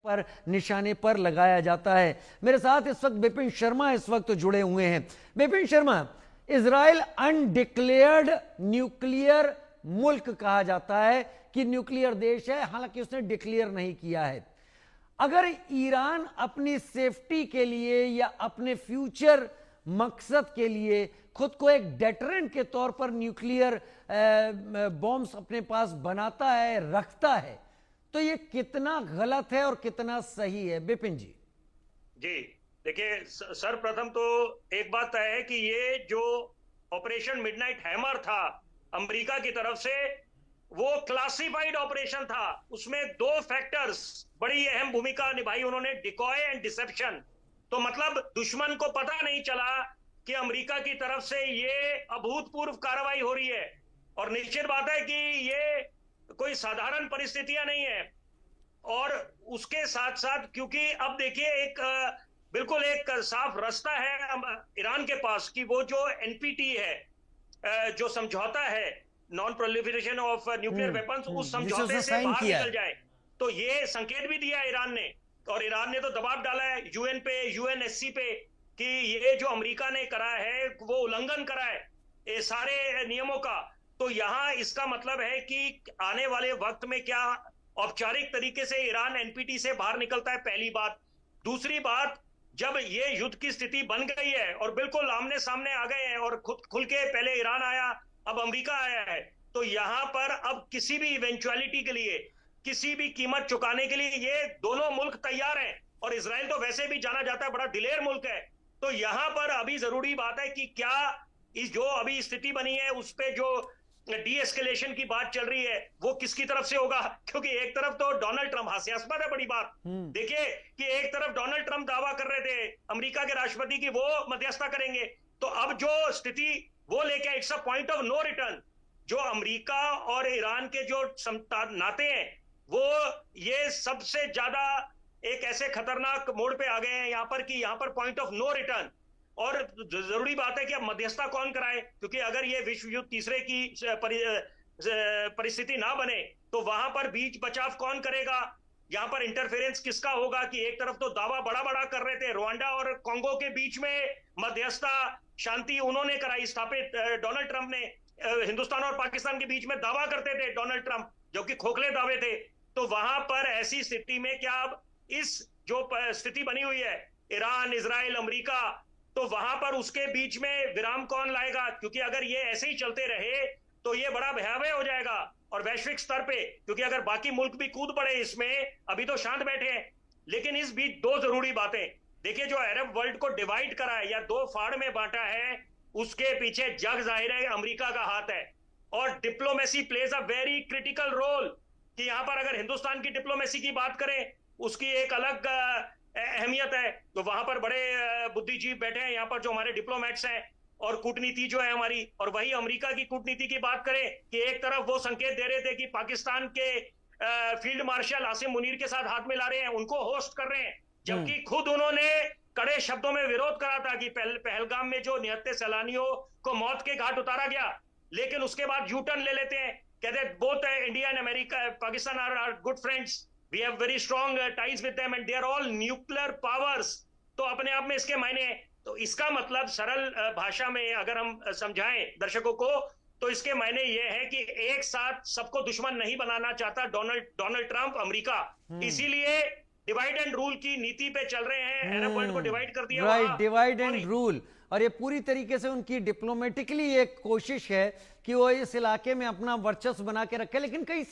पर निशाने पर लगाया जाता है। मेरे साथ इस वक्त विपिन शर्मा इस वक्त जुड़े हुए हैं। Vipin Sharma, Israel undeclared nuclear मुल्क कहा जाता है कि न्यूक्लियर देश है, हालांकि उसने डिक्लेयर नहीं किया है। अगर ईरान अपनी सेफ्टी के लिए या अपने फ्यूचर मकसद के लिए खुद को एक डेटरेंट के तौर पर न्यूक्लियर बॉम्ब्स अपने पास बनाता है, रखता है, तो ये कितना गलत है और कितना सही है? विपिन जी। जी देखिए, सर्वप्रथम तो एक बात तय है कि ये जो ऑपरेशन मिडनाइट हैमर था अमेरिका की तरफ से, वो क्लासिफाइड ऑपरेशन था। उसमें दो फैक्टर्स बड़ी अहम भूमिका निभाई उन्होंने, डिकॉय एंड डिसेप्शन। तो मतलब दुश्मन को पता नहीं चला कि अमेरिका की तरफ से ये अभूतपूर्व कार्रवाई हो रही है। और निश्चित बात है कि ये कोई साधारण परिस्थितियां नहीं है। और उसके साथ साथ क्योंकि अब देखिए बिल्कुल एक साफ रास्ता है ईरान के पास कि वो जो एनपीटी है, जो समझौता है non proliferation of nuclear weapons, उस समझौते से बाहर निकल जाए। तो ये संकेत भी दिया ईरान ने, और ईरान ने तो दबाव डाला है यूएन पे, यूएनएससी पे, कि ये जो अमेरिका ने करा है वो उल्लंघन करा है ये सारे नियमों का। तो यहाँ इसका मतलब है कि आने वाले वक्त में क्या औपचारिक तरीके से ईरान एनपीटी से बाहर निकलता है, पहली बात। दूसरी बात, जब ये युद्ध की स्थिति बन गई है और बिल्कुल आमने सामने आ गए हैं और खुल के पहले ईरान आया, अब अमेरिका आया है, तो यहां पर अब किसी भी इवेंचुअलिटी के लिए, किसी भी कीमत चुकाने के लिए ये दोनों मुल्क तैयार हैं। और इजराइल तो वैसे भी जाना जाता है बड़ा दिलेर मुल्क है। तो यहां पर अभी जरूरी बात है कि क्या इस जो अभी स्थिति बनी है उस पे जो डी एस्केलेशन की बात चल रही है वो किसकी तरफ से होगा? क्योंकि एक तरफ तो डोनाल्ड ट्रंप, हास्यास्पद है बड़ी बात, देखिए कि एक तरफ डोनाल्ड ट्रंप दावा कर रहे थे अमेरिका के राष्ट्रपति की वो मध्यस्थता करेंगे। तो अब जो स्थिति वो लेके, it's a point of no return. जो अमेरिका और ईरान के जो नाते हैं वो ये सबसे ज्यादा एक ऐसे खतरनाक मोड़ पे आ गए हैं यहाँ पर कि यहाँ पर पॉइंट ऑफ नो रिटर्न। और जरूरी बात है कि अब मध्यस्थता कौन कराए, क्योंकि अगर ये विश्व युद्ध तीसरे की परिस्थिति ना बने तो वहां पर बीच बचाव कौन करेगा? यहाँ पर इंटरफेरेंस किसका होगा? कि एक तरफ तो दावा बड़ा बड़ा कर रहे थे, रुवांडा और कांगो के बीच में मध्यस्थता शांति उन्होंने कराई, स्थापित डोनाल्ड ट्रंप ने। हिंदुस्तान और पाकिस्तान के बीच में दावा करते थे डोनाल्ड ट्रंप, जो कि खोखले दावे थे। तो वहां पर ऐसी स्थिति में क्या अब इस जो स्थिति बनी हुई है ईरान, इजराइल, अमेरिका, तो वहां पर उसके बीच में विराम कौन लाएगा? क्योंकि अगर ये ऐसे ही चलते रहे तो ये बड़ा भयावह हो जाएगा और वैश्विक स्तर पे, क्योंकि अगर बाकी मुल्क भी कूद पड़े इसमें, अभी तो शांत बैठे हैं। लेकिन इस बीच दो जरूरी बातें देखिए, जो अरब वर्ल्ड को डिवाइड करा है या दो फाड़ में बांटा है, उसके पीछे जग जाहिर है अमेरिका का हाथ है। और diplomacy plays a very critical role. कि यहां पर अगर हिंदुस्तान की डिप्लोमेसी की बात करें, उसकी एक अलग अहमियत है। तो वहां पर बड़े बुद्धिजीवी बैठे हैं यहाँ पर, जो हमारे डिप्लोमेट्स हैं, और कूटनीति जो है हमारी। और वही अमेरिका की कूटनीति की बात करें कि एक तरफ वो संकेत दे रहे थे कि पाकिस्तान के फील्ड मार्शल आसिम मुनीर के साथ हाथ मिला रहे हैं, उनको होस्ट कर रहे हैं, जबकि खुद उन्होंने कड़े शब्दों में विरोध करा था कि पहलगाम में जो निहत्थे सैलानियों को मौत के घाट उतारा गया। लेकिन उसके बाद यू टर्न ले लेते हैं, कहते हैं both India and America, Pakistan are good friends, we have very strong ties with them and they are all nuclear powers. तो अपने आप में इसके मायने हैं। तो इसका मतलब सरल भाषा में अगर हम समझाएं दर्शकों को, तो इसके मायने ये है कि एक साथ सबको दुश्मन नहीं बनाना चाहता डोनाल्ड ट्रंप, अमेरिका। इसीलिए डिवाइड एंड रूल की नीति पे चल रहे हैं। अरब वर्ल्ड को डिवाइड कर दिया, राइट, डिवाइड एंड रूल। और ये पूरी तरीके से उनकी डिप्लोमेटिकली एक कोशिश है कि वो इस इलाके में अपना वर्चस्व बना के रखे। लेकिन कई